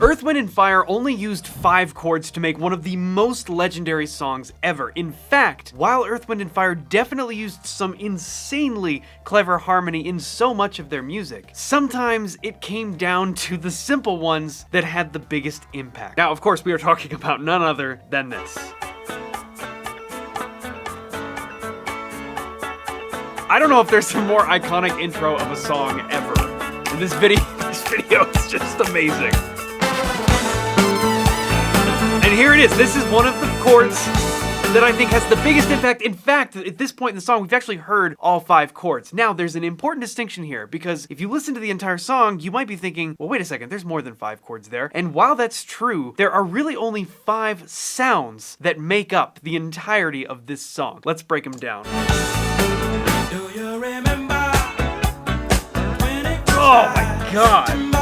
Earth, Wind & Fire only used 5 chords to make one of the most legendary songs ever. In fact, while Earth, Wind & Fire definitely used some insanely clever harmony in so much of their music, sometimes it came down to the simple ones that had the biggest impact. Now, of course, we are talking about none other than this. I don't know if there's a more iconic intro of a song ever. And this video is just amazing. And here it is. This is one of the chords that I think has the biggest impact. In fact, at this point in the song, we've actually heard all 5 chords. Now, there's an important distinction here, because if you listen to the entire song, you might be thinking, well, wait a second, there's more than 5 chords there. And while that's true, there are really only 5 sounds that make up the entirety of this song. Let's break them down. Do you remember when it was oh my God!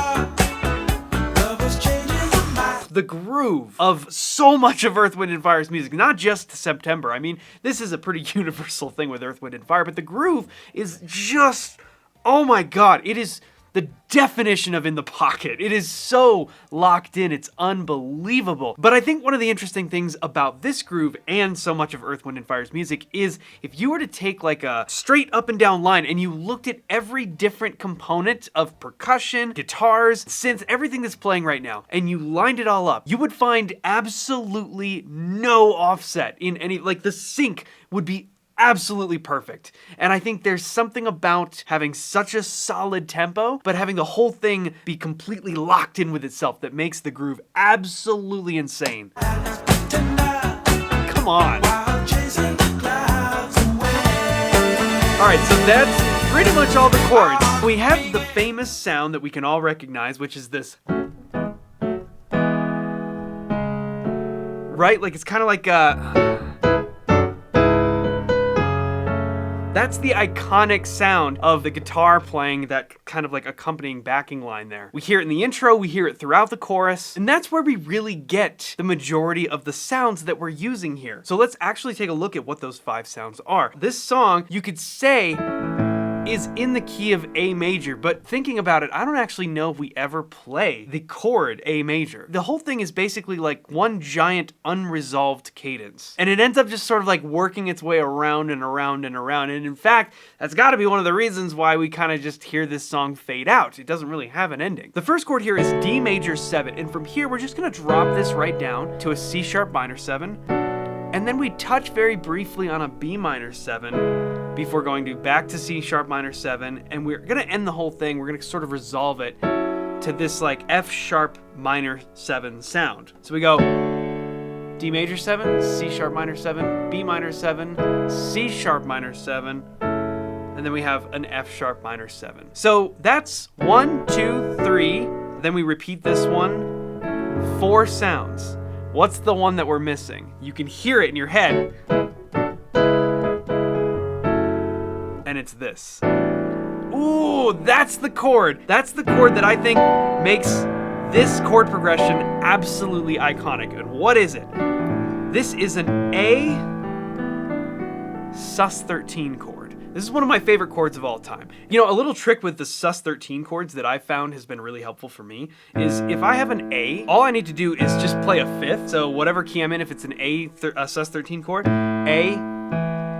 The groove of so much of Earth, Wind & Fire's music, not just September. I mean, this is a pretty universal thing with Earth, Wind & Fire, but the groove is just, oh my God, it is the definition of in the pocket. It is so locked in, it's unbelievable. But I think one of the interesting things about this groove and so much of Earth, Wind & Fire's music is if you were to take like a straight up and down line and you looked at every different component of percussion, guitars, synths, everything that's playing right now, and you lined it all up, you would find absolutely no offset in any, like the sync would be absolutely perfect. And I think there's something about having such a solid tempo, but having the whole thing be completely locked in with itself that makes the groove absolutely insane. Come on. Alright, so that's pretty much all the chords. We have the famous sound that we can all recognize, which is this. Right? Like it's kind of like a... That's the iconic sound of the guitar playing that kind of like accompanying backing line there. We hear it in the intro, we hear it throughout the chorus, and that's where we really get the majority of the sounds that we're using here. So let's actually take a look at what those 5 sounds are. This song, you could say, is in the key of A major, but thinking about it, I don't actually know if we ever play the chord A major. The whole thing is basically like one giant unresolved cadence. And it ends up just sort of like working its way around and around and around. And in fact, that's gotta be one of the reasons why we kind of just hear this song fade out. It doesn't really have an ending. The first chord here is D major 7, and from here we're just gonna drop this right down to a C sharp minor 7. And then we touch very briefly on a B minor 7 before going back to C sharp minor 7, and we're gonna end the whole thing, we're gonna sort of resolve it to this like F sharp minor 7 sound. So we go D major 7, C sharp minor 7, B minor 7, C sharp minor 7, and then we have an F sharp minor 7. So that's 1, 2, 3, then we repeat this one, 4 sounds. What's the one that we're missing? You can hear it in your head. And it's this. Ooh, that's the chord. That's the chord that I think makes this chord progression absolutely iconic. And what is it? This is an A sus13 chord. This is one of my favorite chords of all time. You know, a little trick with the sus13 chords that I found has been really helpful for me is if I have an A, all I need to do is just play a 5th. So whatever key I'm in, if it's an A sus13 chord, A,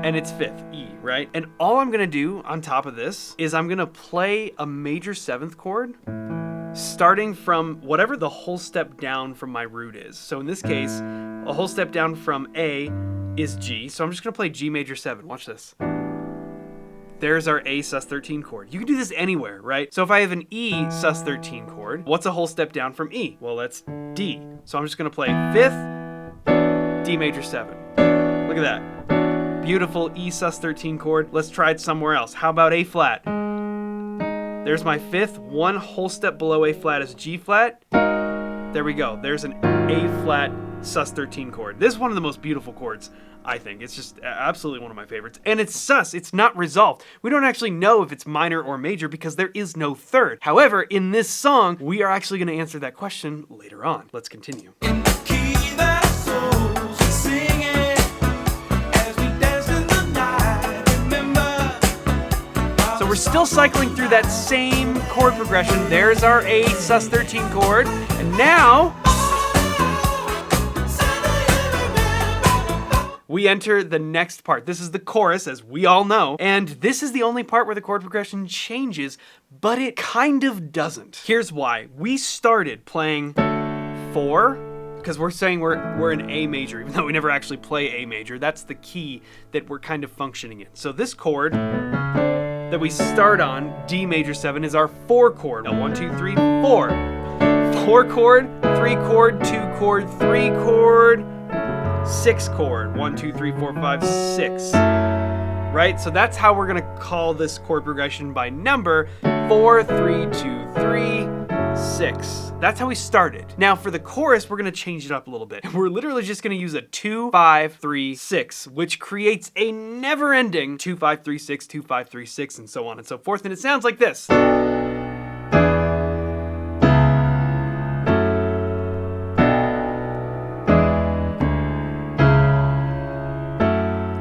and it's 5th, E, right? And all I'm gonna do on top of this is I'm gonna play a major 7th chord starting from whatever the whole step down from my root is. So in this case, a whole step down from A is G. So I'm just gonna play G major 7, watch this. There's our A sus13 chord. You can do this anywhere, right? So if I have an E sus13 chord, what's a whole step down from E? Well, that's D. So I'm just gonna play 5th, D major 7. Look at that. Beautiful E sus13 chord. Let's try it somewhere else. How about A flat? There's my 5th, one whole step below A flat is G flat. There we go. There's an A flat sus13 chord. This is one of the most beautiful chords, I think. It's just absolutely one of my favorites. And it's sus, it's not resolved. We don't actually know if it's minor or major because there is no third. However, in this song, we are actually gonna answer that question later on. Let's continue. So So we're still cycling through that same chord progression. There's our A sus13 chord. And now we enter the next part. This is the chorus, as we all know, and this is the only part where the chord progression changes, but it kind of doesn't. Here's why. We started playing 4, because we're saying we're in A major, even though we never actually play A major. That's the key that we're kind of functioning in. So this chord that we start on, D major 7, is our 4 chord. Now 1, 2, 3, 4. 4 chord, 3 chord, 2 chord, 3 chord, 6 chord. 1, 2, 3, 4, 5, 6. Right? So that's how we're gonna call this chord progression by number. 4, 3, 2, 3, 6. That's how we started. Now for the chorus, we're gonna change it up a little bit. We're literally just gonna use a 2, 5, 3, 6, which creates a never-ending 2, 5, 3, 6, 2, 5, 3, 6, and so on and so forth. And it sounds like this.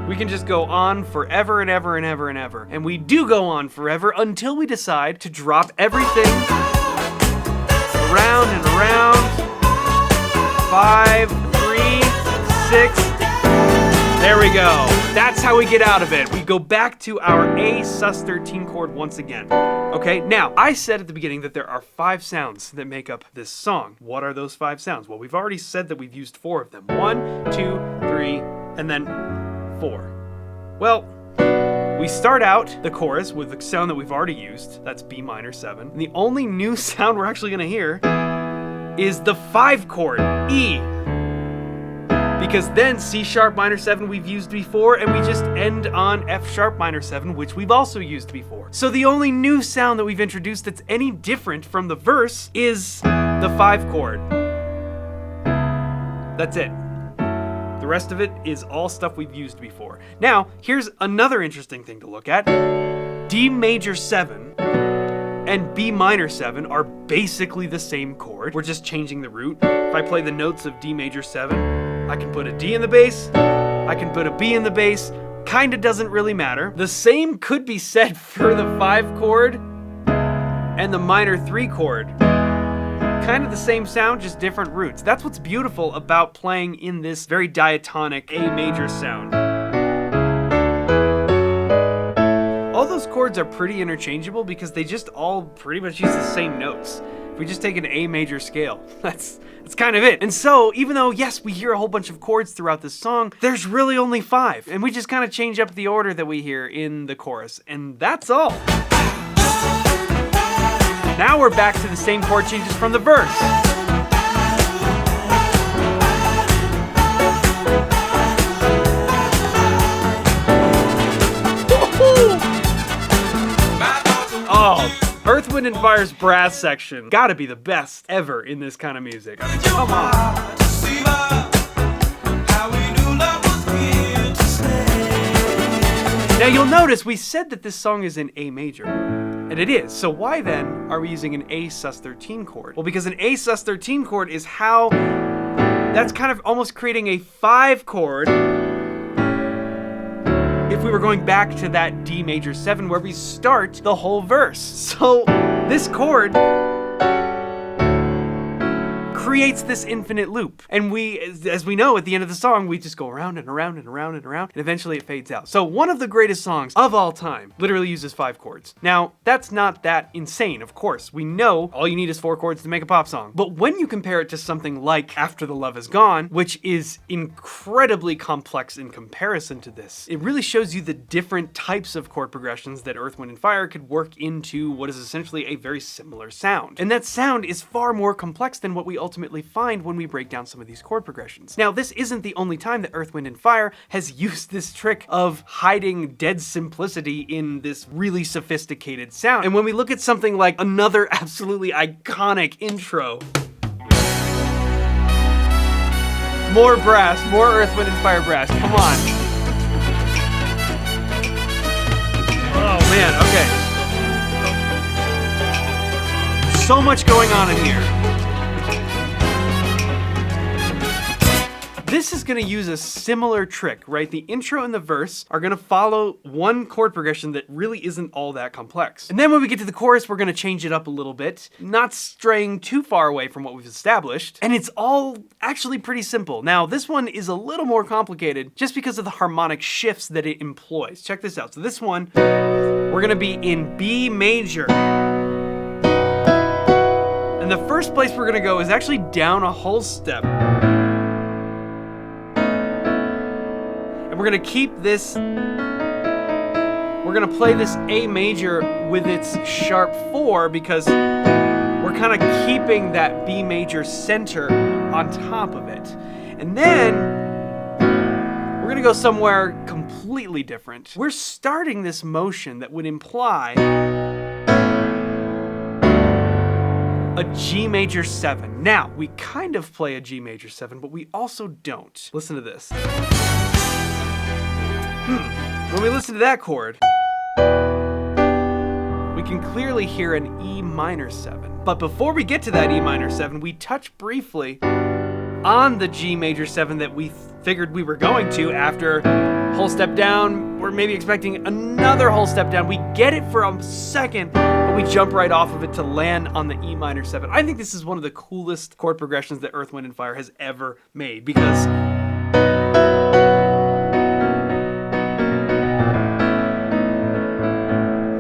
We can just go on forever and ever and ever and ever. And we do go on forever until we decide to drop everything around and around. 5, 3, 6. There we go. That's how we get out of it. We go back to our A sus13 chord once again. Okay, now I said at the beginning that there are 5 sounds that make up this song. What are those 5 sounds? Well, we've already said that we've used 4 of them. 1, 2, 3, and then 4. Well, we start out the chorus with the sound that we've already used. That's B minor 7. And the only new sound we're actually gonna hear is the 5 chord, E. Because then C sharp minor 7 we've used before, and we just end on F sharp minor 7, which we've also used before. So the only new sound that we've introduced that's any different from the verse is the 5 chord. That's it. The rest of it is all stuff we've used before. Now, here's another interesting thing to look at. D major 7 and B minor 7 are basically the same chord. We're just changing the root. If I play the notes of D major 7, I can put a D in the bass, I can put a B in the bass, kinda doesn't really matter. The same could be said for the 5 chord and the minor 3 chord. Kind of the same sound, just different roots. That's what's beautiful about playing in this very diatonic A major sound. All those chords are pretty interchangeable because they just all pretty much use the same notes. If we just take an A major scale, that's kind of it. And so, even though, yes, we hear a whole bunch of chords throughout this song, there's really only 5. And we just kind of change up the order that we hear in the chorus. And that's all. Now we're back to the same chord changes from the verse. Oh, Earth, Wind & Fire's brass section. Gotta be the best ever in this kind of music. I mean, come on. Now you'll notice we said that this song is in A major. And it is. So why then are we using an A sus13 chord? Well, because an A sus13 chord is how, that's kind of almost creating a 5 chord if we were going back to that D major 7 where we start the whole verse. So this chord creates this infinite loop. And we, as we know, at the end of the song, we just go around and around and around and around, and eventually it fades out. So one of the greatest songs of all time literally uses 5 chords. Now, that's not that insane, of course. We know all you need is 4 chords to make a pop song. But when you compare it to something like After the Love Is Gone, which is incredibly complex in comparison to this, it really shows you the different types of chord progressions that Earth, Wind & Fire could work into what is essentially a very similar sound. And that sound is far more complex than what we ultimately find when we break down some of these chord progressions. Now, this isn't the only time that Earth, Wind & Fire has used this trick of hiding dead simplicity in this really sophisticated sound. And when we look at something like another absolutely iconic intro, more brass, more Earth, Wind & Fire brass, come on. Oh man, okay. So much going on in here. This this is gonna use a similar trick, right? The intro and the verse are gonna follow one chord progression that really isn't all that complex. And then when we get to the chorus, we're gonna change it up a little bit, not straying too far away from what we've established. And it's all actually pretty simple. Now, this one is a little more complicated just because of the harmonic shifts that it employs. Check this out. So this one, we're gonna be in B major. And the first place we're gonna go is actually down a whole step. And we're gonna keep this, we're gonna play this A major with its sharp 4 because we're kind of keeping that B major center on top of it. And then we're gonna go somewhere completely different. We're starting this motion that would imply a G major 7. Now, we kind of play a G major 7, but we also don't. Listen to this. When we listen to that chord, we can clearly hear an E minor 7. But before we get to that E minor 7, we touch briefly on the G major 7 that we figured we were going to after whole step down. We're maybe expecting another whole step down. We get it for a second, but we jump right off of it to land on the E minor 7. I think this is one of the coolest chord progressions that Earth, Wind & Fire has ever made because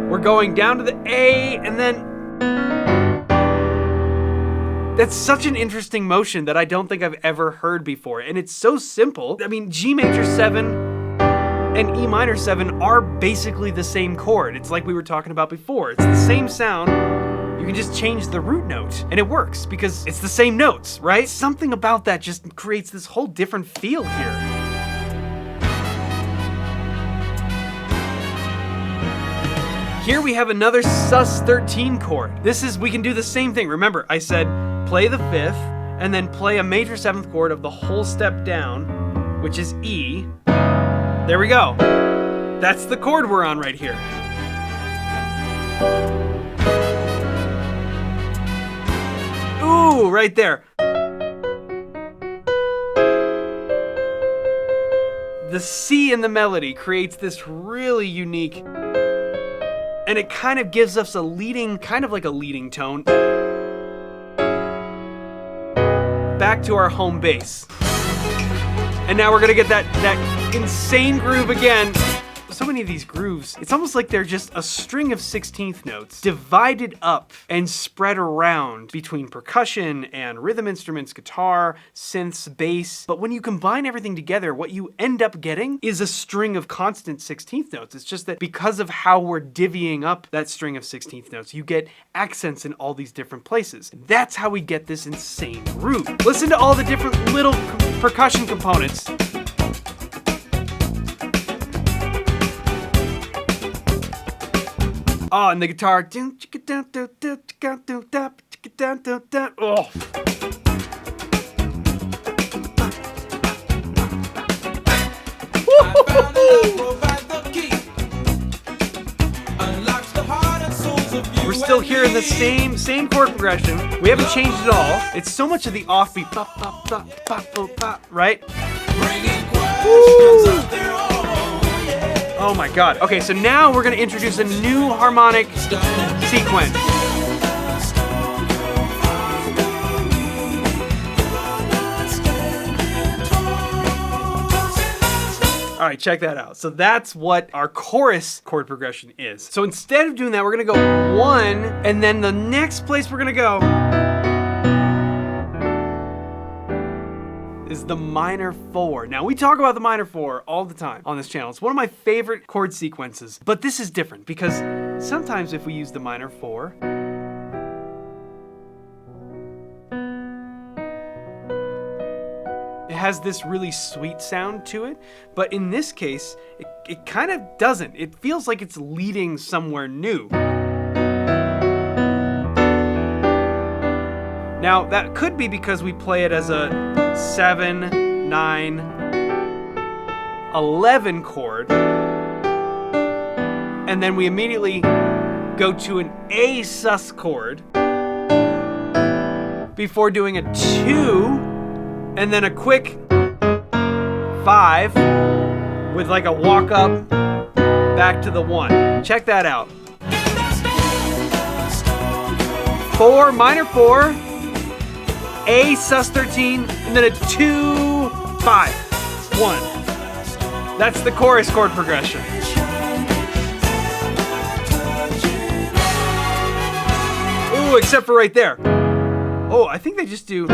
we're going down to the A and then that's such an interesting motion that I don't think I've ever heard before. And it's so simple. I mean, G major 7 and E minor 7 are basically the same chord. It's like we were talking about before. It's the same sound. You can just change the root note and it works because it's the same notes, right? Something about that just creates this whole different feel here. Here we have another sus13 chord. This is, we can do the same thing. Remember, I said play the 5th and then play a major 7th chord of the whole step down, which is E. There we go. That's the chord we're on right here. Ooh, right there. The C in the melody creates this really unique, and it kind of gives us a leading, kind of like a leading tone, back to our home base. And now we're gonna get that insane groove again. So many of these grooves, it's almost like they're just a string of 16th notes divided up and spread around between percussion and rhythm instruments, guitar, synths, bass. But when you combine everything together, what you end up getting is a string of constant 16th notes. It's just that because of how we're divvying up that string of 16th notes, you get accents in all these different places. That's how we get this insane groove. Listen to all the different little percussion components. Oh, and the guitar. Oh. We're still hearing the same chord progression. We haven't changed it all. It's so much of the offbeat, pop, pop, pop, pop, pop, pop, right? Woo. Oh my God. Okay, so now we're gonna introduce a new harmonic sequence. All right, check that out. So that's what our chorus chord progression is. So instead of doing that, we're gonna go 1, and then the next place we're gonna go is the minor 4. Now, we talk about the minor 4 all the time on this channel. It's one of my favorite chord sequences, but this is different because sometimes if we use the minor 4, it has this really sweet sound to it, but in this case, it kind of doesn't. It feels like it's leading somewhere new. Now, that could be because we play it as a 7, 9, 11 chord, and then we immediately go to an A sus chord before doing a 2, and then a quick 5 with like a walk up back to the 1. Check that out. 4, minor 4, A sus13, and then a 2, 5, 1. That's the chorus chord progression. Ooh, except for right there. Oh, I think they just do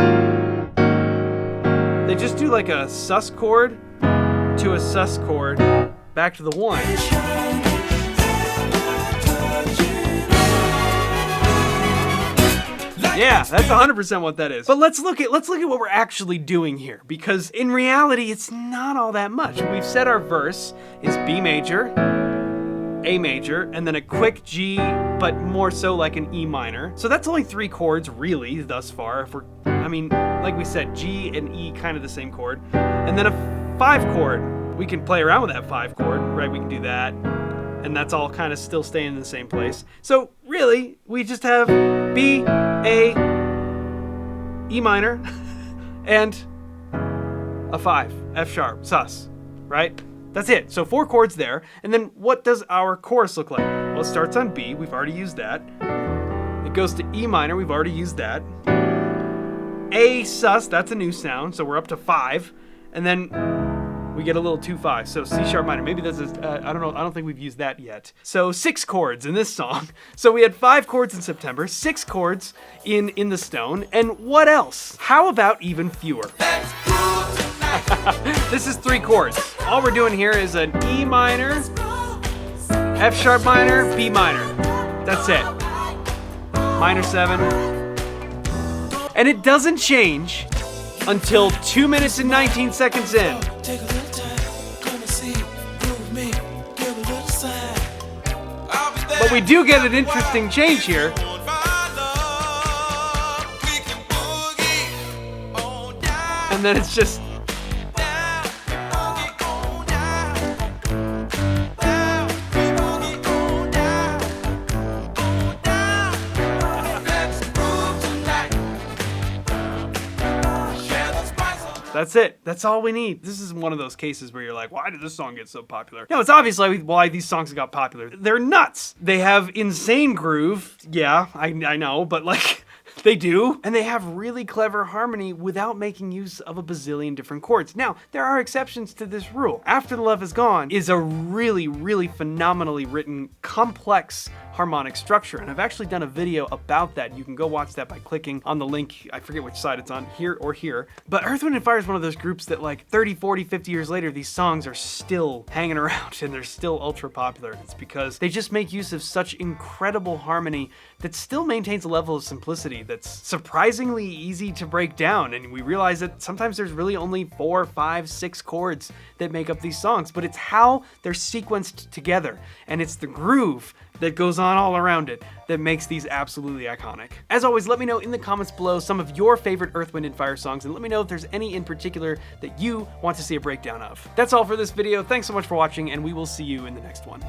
like a sus chord to a sus chord back to the 1. Yeah, that's 100% what that is. But let's look at what we're actually doing here, because in reality, it's not all that much. We've said our verse is B major, A major, and then a quick G, but more so like an E minor. So that's only 3 chords really thus far. Like we said, G and E kind of the same chord, and then a 5 chord. We can play around with that 5 chord, right? We can do that. And that's all kind of still staying in the same place. So really, we just have B, A, E minor, and a 5, F sharp, sus, right? That's it. So 4 chords there. And then what does our chorus look like? Well, it starts on B, we've already used that. It goes to E minor, we've already used that. A sus, that's a new sound, so we're up to 5. And then we get a little 2-5, so C sharp minor. Maybe this is, I don't know, I don't think we've used that yet. So 6 chords in this song. So we had 5 chords in September, 6 chords in the Stone, and what else? How about even fewer? This is 3 chords. All we're doing here is an E minor, F sharp minor, B minor. That's it. Minor 7. And it doesn't change until 2 minutes and 19 seconds in. But we do get an interesting change here. And then it's just... That's it. That's all we need. This is one of those cases where you're like, why did this song get so popular? No, it's obviously why these songs got popular. They're nuts. They have insane groove. Yeah, I know, but like... They do, and they have really clever harmony without making use of a bazillion different chords. Now, there are exceptions to this rule. After the Love Is Gone is a really, really phenomenally written, complex harmonic structure, and I've actually done a video about that. You can go watch that by clicking on the link. I forget which side it's on, here or here. But Earth, Wind & Fire is one of those groups that like 30, 40, 50 years later, these songs are still hanging around and they're still ultra popular. It's because they just make use of such incredible harmony that still maintains a level of simplicity that's surprisingly easy to break down. And we realize that sometimes there's really only 4, 5, 6 chords that make up these songs, but it's how they're sequenced together. And it's the groove that goes on all around it that makes these absolutely iconic. As always, let me know in the comments below some of your favorite Earth, Wind & Fire songs, and let me know if there's any in particular that you want to see a breakdown of. That's all for this video. Thanks so much for watching, and we will see you in the next one.